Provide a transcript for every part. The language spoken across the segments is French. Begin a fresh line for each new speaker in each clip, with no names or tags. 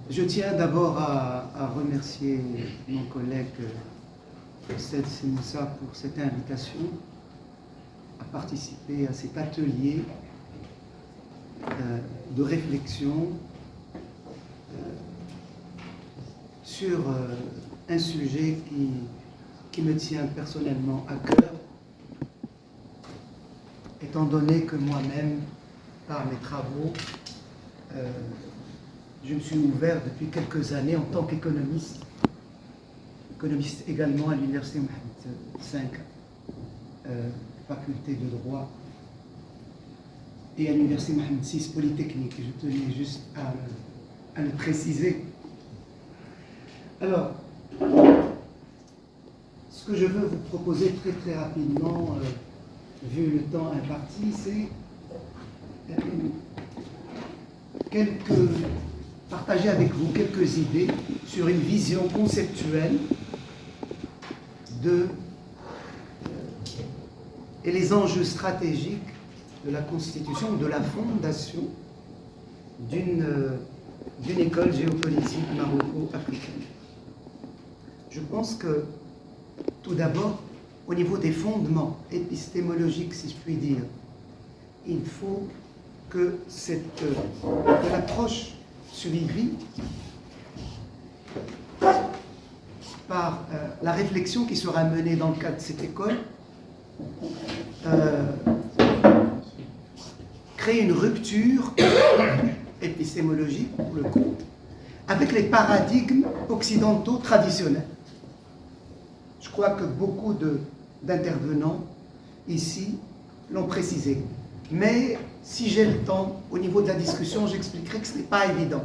Je tiens d'abord à remercier mon collègue Sed Sinoussa pour cette invitation à participer à cet atelier de réflexion sur un sujet qui me tient personnellement à cœur, étant donné que moi-même, par mes travaux, je me suis ouvert depuis quelques années en tant qu'économiste, économiste également à l'université Mohamed V, faculté de droit, et à l'université Mohamed VI, Polytechnique. Je tenais juste à le préciser. Alors, ce que je veux vous proposer très rapidement, vu le temps imparti, c'est partager avec vous quelques idées sur une vision conceptuelle et les enjeux stratégiques de la constitution, de la fondation d'une école géopolitique maroco-africaine. Je pense que, tout d'abord, au niveau des fondements épistémologiques, si je puis dire, il faut que l'approche suivie par la réflexion qui sera menée dans le cadre de cette école crée une rupture épistémologique, pour le coup, avec les paradigmes occidentaux traditionnels. Je crois que beaucoup d'intervenants ici l'ont précisé. Mais si j'ai le temps, au niveau de la discussion, j'expliquerai que ce n'est pas évident.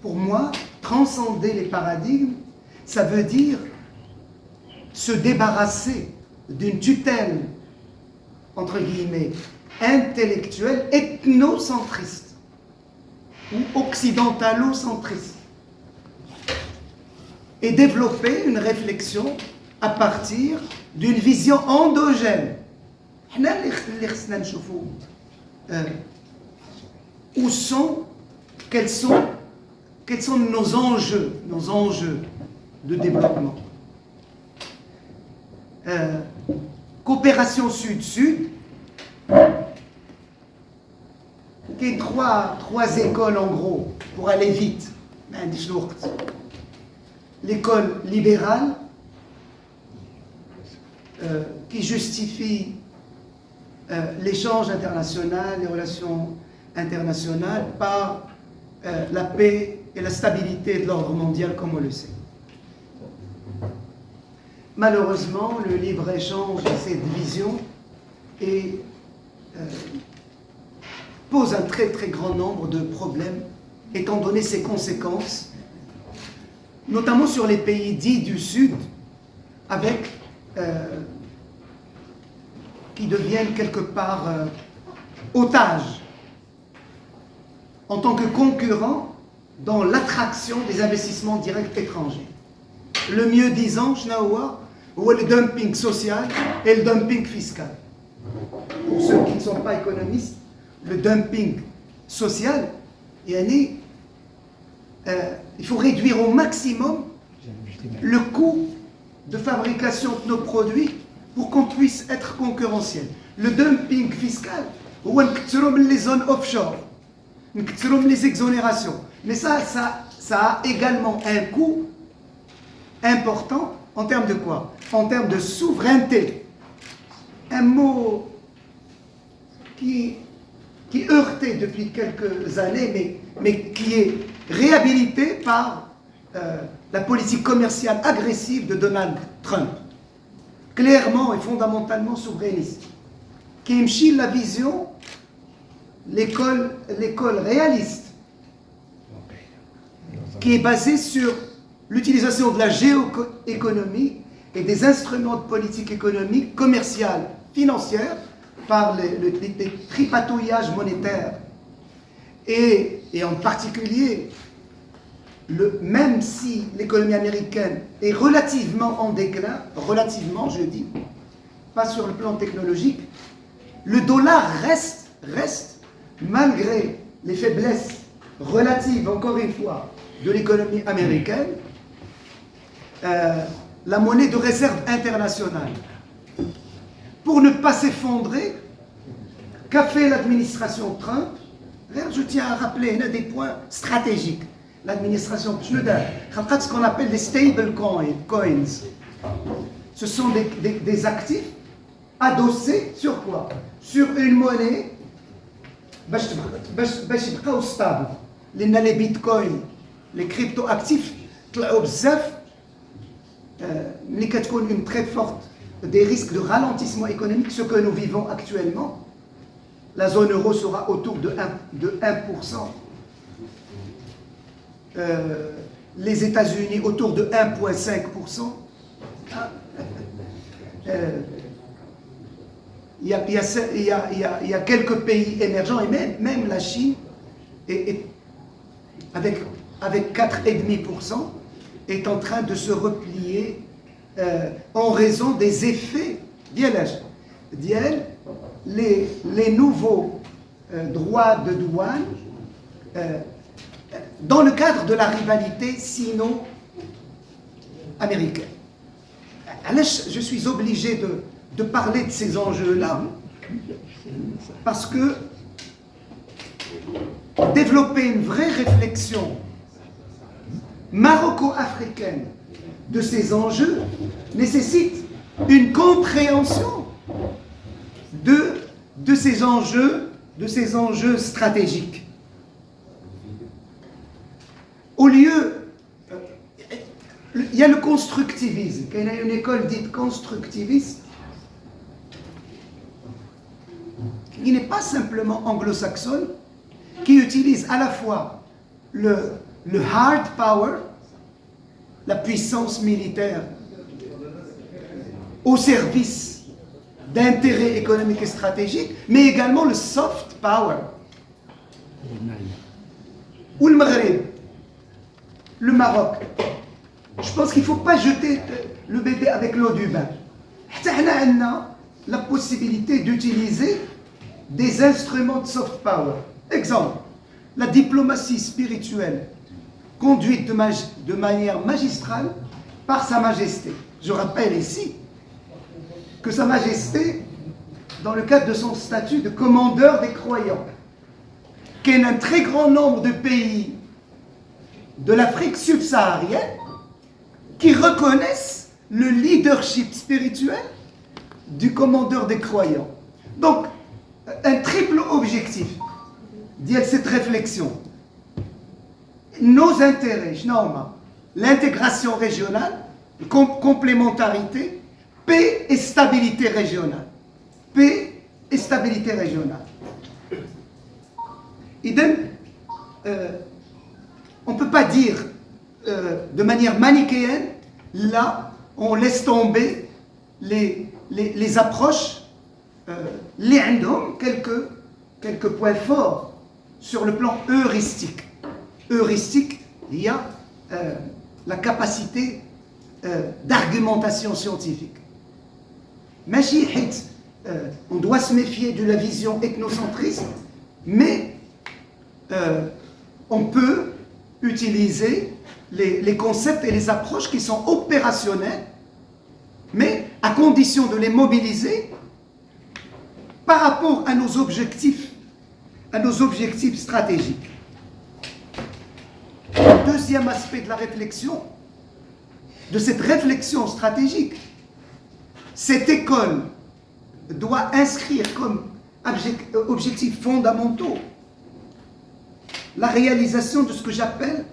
Pour moi, transcender les paradigmes, ça veut dire se débarrasser d'une tutelle, entre guillemets, intellectuelle, ethnocentriste ou occidentalocentriste, et développer une réflexion à partir d'une vision endogène. Quels sont nos enjeux de développement. Coopération sud-sud, qui est trois écoles en gros, pour aller vite. L'école libérale, qui justifie l'échange international, les relations internationales par la paix et la stabilité de l'ordre mondial, comme on le sait. Malheureusement, le libre-échange et cette vision pose un très grand nombre de problèmes, étant donné ses conséquences, notamment sur les pays dits du Sud, avec qui deviennent quelque part otages en tant que concurrents dans l'attraction des investissements directs étrangers. Le mieux disant, le dumping social et le dumping fiscal. Pour ceux qui ne sont pas économistes, le dumping social, il faut réduire au maximum le coût de fabrication de nos produits pour qu'on puisse être concurrentiel. Le dumping fiscal, les zones offshore, les exonérations. Mais ça a également un coût important en termes de quoi? En termes de souveraineté. Un mot qui heurtait depuis quelques années, mais qui est réhabilité par la politique commerciale agressive de Donald Trump. Clairement et fondamentalement souverainiste. Qui emchit la vision, l'école réaliste, qui est basée sur l'utilisation de la géoéconomie et des instruments de politique économique, commerciale, financière, par les tripatouillages monétaires. Et en particulier, même si l'économie américaine est relativement en déclin, relativement, je dis, pas sur le plan technologique, le dollar reste, malgré les faiblesses relative, encore une fois, de l'économie américaine, la monnaie de réserve internationale. Pour ne pas s'effondrer, qu'a fait l'administration Trump? Je tiens à rappeler des points stratégiques. L'administration Schneider, ce qu'on appelle des stable coins. Ce sont des actifs adossés sur quoi? Sur une monnaie stable. Les bitcoins, les crypto-actifs, une très forte des risques de ralentissement économique, ce que nous vivons actuellement. La zone euro sera autour de 1%. Les États-Unis autour de 1,5%. Il y a quelques pays émergents et même la Chine avec 4,5% est en train de se replier en raison des effets les nouveaux droits de douane dans le cadre de la rivalité sino-américaine. Je suis obligé de parler de ces enjeux-là parce que développer une vraie réflexion maroco-africaine de ces enjeux nécessite une compréhension de ces enjeux stratégiques. Au lieu, il y a le constructivisme, il y a une école dite constructiviste qui n'est pas simplement anglo-saxonne, qui utilise à la fois le hard power, la puissance militaire, au service d'intérêts économiques et stratégiques, mais également le soft power. Ou le Maghreb, le Maroc. Je pense qu'il ne faut pas jeter le bébé avec l'eau du bain. On a la possibilité d'utiliser des instruments de soft power. Exemple, la diplomatie spirituelle conduite de manière magistrale par Sa Majesté. Je rappelle ici que Sa Majesté, dans le cadre de son statut de commandeur des croyants, qu'il y a un très grand nombre de pays de l'Afrique subsaharienne qui reconnaissent le leadership spirituel du commandeur des croyants. Donc, un triple objectif de cette réflexion. Nos intérêts, l'intégration régionale, complémentarité, paix et stabilité régionale. Paix et stabilité régionale. Idem, on ne peut pas dire de manière manichéenne, là, on laisse tomber les approches, les indom, quelques points forts sur le plan heuristique. Heuristique, il y a la capacité d'argumentation scientifique. On doit se méfier de la vision ethnocentriste, mais on peut utiliser les concepts et les approches qui sont opérationnels, mais à condition de les mobiliser par rapport à nos objectifs stratégiques. Deuxième aspect de la réflexion, de cette réflexion stratégique, cette école doit inscrire comme objectifs fondamentaux la réalisation de ce que j'appelle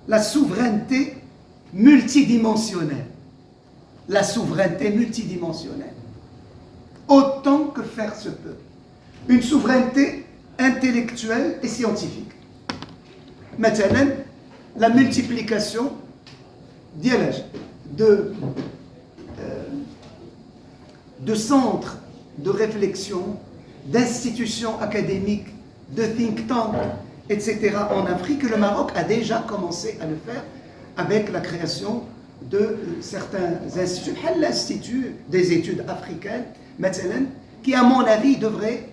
la souveraineté multidimensionnelle. La souveraineté multidimensionnelle. Autant que faire se peut. Une souveraineté intellectuelle et scientifique. Maintenant, la multiplication de centres de réflexion, d'institutions académiques, de think tanks, etc. en Afrique, le Maroc a déjà commencé à le faire avec la création de certains instituts, l'Institut des études africaines, qui à mon avis devrait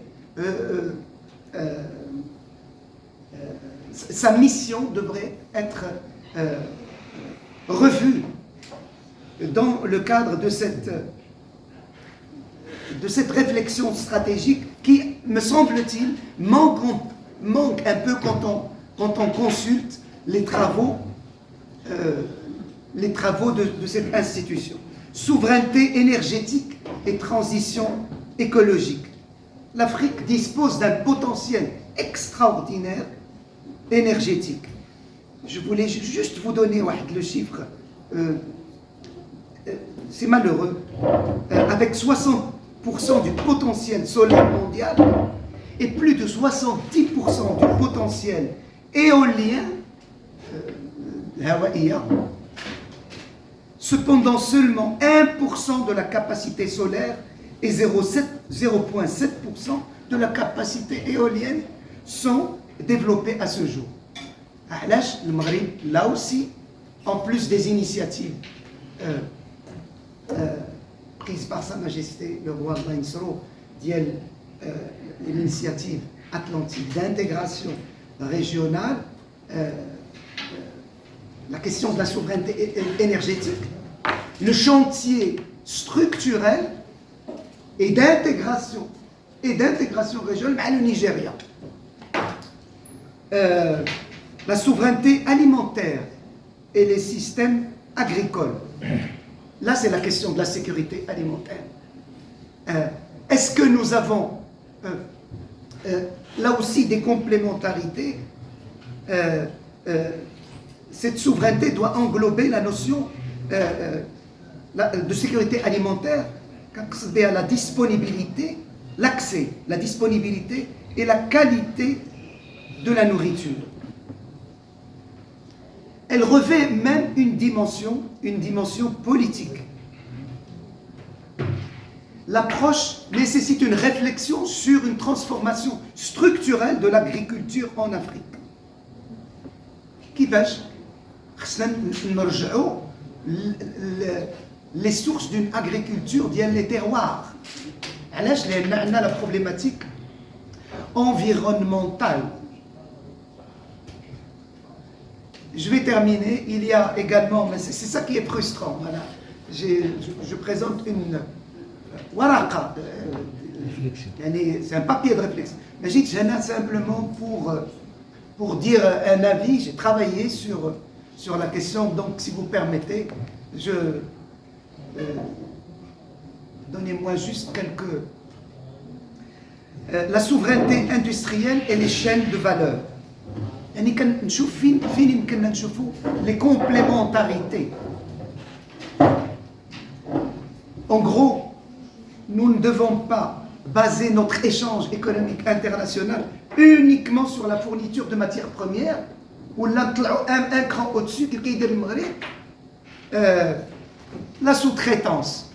sa mission devrait être revue dans le cadre de cette réflexion stratégique qui, me semble-t-il, manque un peu quand on consulte les travaux de cette institution. Souveraineté énergétique et transition écologique. L'Afrique dispose d'un potentiel extraordinaire énergétique. Je voulais juste vous donner le chiffre. C'est malheureux. Avec 60% du potentiel solaire mondial et plus de 70% du potentiel éolien, cependant seulement 1% de la capacité solaire et 0,7% de la capacité éolienne sont développés à ce jour. Le Maghreb, là aussi, en plus des initiatives prises par Sa Majesté le roi Rainsro, l'initiative atlantique d'intégration régionale, la question de la souveraineté énergétique, le chantier structurel et d'intégration régionale avec le Nigeria. La souveraineté alimentaire et les systèmes agricoles. Là, c'est la question de la sécurité alimentaire. Est-ce que nous avons là aussi des complémentarités? Cette souveraineté doit englober la notion de sécurité alimentaire, à la disponibilité, l'accès, la disponibilité et la qualité de la nourriture. Elle revêt même une dimension politique. L'approche nécessite une réflexion sur une transformation structurelle de l'agriculture en Afrique. كيفاش خصنا نرجعوا les sources d'une agriculture ديال les terroirs. علاش؟ لأن عندنا la problématique environnementale. Je vais terminer. Il y a également, mais c'est ça qui est frustrant. Voilà. Je présente une waraqa, c'est un papier de réflexion. Mais j'ai simplement pour dire un avis. J'ai travaillé sur la question. Donc, si vous permettez, donnez-moi juste quelques. La souveraineté industrielle et les chaînes de valeur. يعني كنشوف فين يمكننا نشوفوا les complémentarités. En gros, nous ne devons pas baser notre échange économique international uniquement sur la fourniture de matières premières ou un cran au-dessus qui كيدير المغرب la sous-traitance.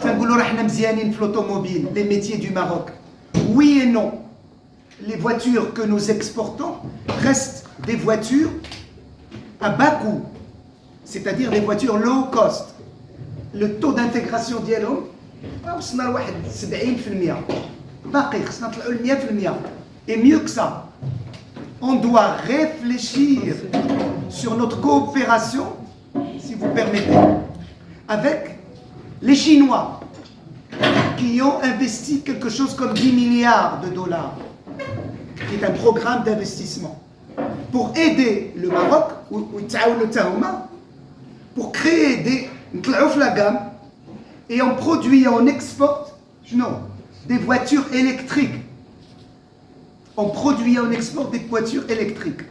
تنقولوا راه حنا مزيانين في l'automobile, les métiers du Maroc. Oui et non. Les voitures que nous exportons restent des voitures à bas coût, c'est-à-dire des voitures low cost. Le taux d'intégration ديالهم وصلنا لواحد 70%. باقي خصنا نطلعوا ل 100%. Et mieux que ça, on doit réfléchir sur notre coopération, si vous permettez, avec les Chinois qui ont investi quelque chose comme 10 milliards de dollars, qui est un programme d'investissement pour aider le Maroc, pour créer des la gamme, et on produit et on exporte des voitures électriques. On produit et on exporte des voitures électriques.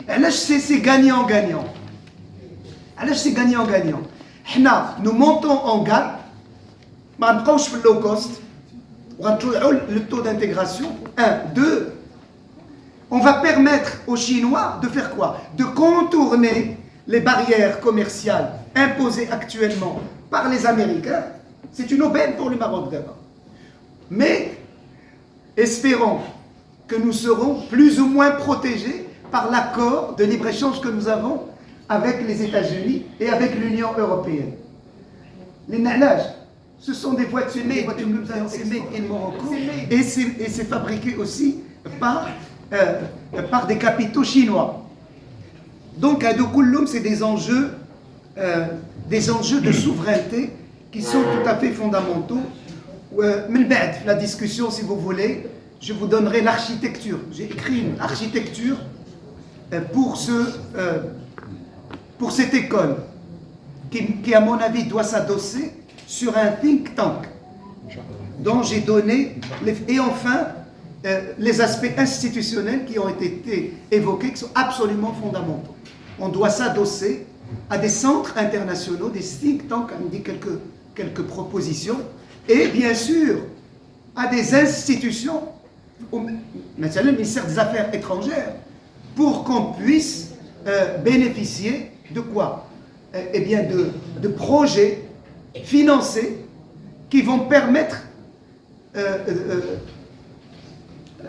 Et là, c'est gagnant-gagnant. C'est gagnant-gagnant. Nous montons en gamme, mais on ne low cost, le taux d'intégration, 1, 2. On va permettre aux Chinois de faire quoi? De contourner les barrières commerciales imposées actuellement par les Américains. C'est une aubaine pour le Maroc d'abord. Mais espérons que nous serons plus ou moins protégés par l'accord de libre-échange que nous avons avec les États-Unis et avec l'Union européenne. Les nalages, ce sont des voitures made in Morocco et c'est fabriqué aussi par par des capitaux chinois. Donc, à Doukoulloum, c'est des enjeux de souveraineté qui sont tout à fait fondamentaux. La discussion, si vous voulez, je vous donnerai l'architecture. J'ai écrit une architecture pour cette école qui, à mon avis, doit s'adosser sur un think tank dont j'ai donné, et enfin, les aspects institutionnels qui ont été évoqués, qui sont absolument fondamentaux. On doit s'adosser à des centres internationaux, des think tanks, on me dit quelques propositions, et bien sûr, à des institutions, maintenant le ministère des Affaires étrangères, pour qu'on puisse bénéficier de quoi? Eh bien, de projets financés qui vont permettre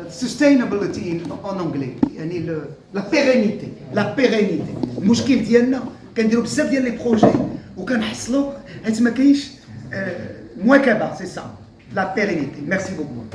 sustainability en anglais, la pérennité. المشكل ديالنا كنديروا بزاف ديال لي بروجي وكنحصلوا حيت ما كاينش مواكبه. C'est ça, la pérennité. Merci beaucoup.